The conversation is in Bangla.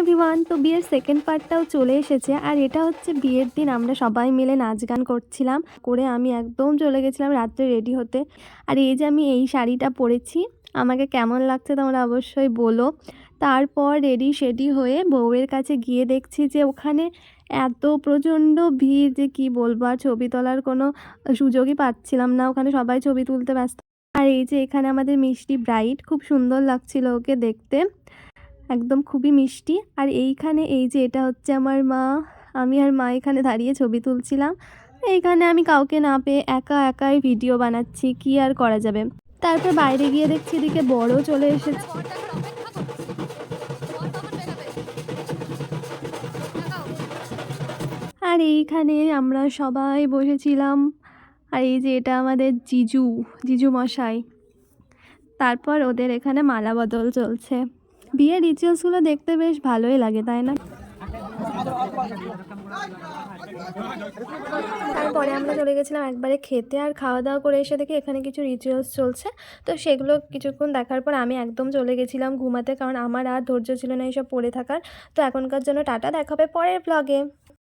এভরিওয়ান, তো বিয়ের সেকেন্ড পার্টটাও চলে এসেছে। আর এটা হচ্ছে বিয়ের দিন আমরা সবাই মিলে নাচ গান করছিলাম করে আমি একদম চলে গেছিলাম রাত্রে রেডি হতে। আর এই যে আমি এই শাড়িটা পরেছি, আমাকে কেমন লাগছে তোমরা অবশ্যই বলো। তারপর রেডি সেডি হয়ে বউয়ের কাছে গিয়ে দেখছি যে ওখানে এত প্রচণ্ড ভিড় যে কি বলবো, আর ছবি তোলার কোনো সুযোগই পাচ্ছিলাম না, ওখানে সবাই ছবি তুলতে ব্যস্ত। আর এই যে এখানে আমাদের মিষ্টি ব্রাইড, খুব সুন্দর লাগছিল ওকে দেখতে, একদম খুবই মিষ্টি। আর এইখানে এই যে এটা হচ্ছে আমার মা, আমি আর মা এখানে দাঁড়িয়ে ছবি তুলছিলাম। এইখানে আমি কাউকে না পেয়ে একা একাই ভিডিও বানাচ্ছি, কি আর করা যাবে। তারপর বাইরে গিয়ে দেখছি এদিকে বড় চলে এসেছে। আর এইখানে আমরা সবাই বসেছিলাম। আর এই যে এটা আমাদের জিজু, জিজু মশাই। তারপর ওদের এখানে মালা বদল চলছে। বিয়ের রিচুয়ালসগুলো দেখতে বেশ ভালোই লাগে, তাই না? তারপরে আমরা চলে গেছিলাম একবারে খেতে। আর খাওয়া দাওয়া করে এসে দেখি এখানে কিছু রিচুয়ালস চলছে, তো সেগুলো কিছুক্ষণ দেখার পর আমি একদম চলে গেছিলাম ঘুমাতে, কারণ আমার আর ধৈর্য ছিল না এইসব পড়ে থাকার। তো এখনকার জন্য টাটা, দেখা হবে পরের ব্লগে।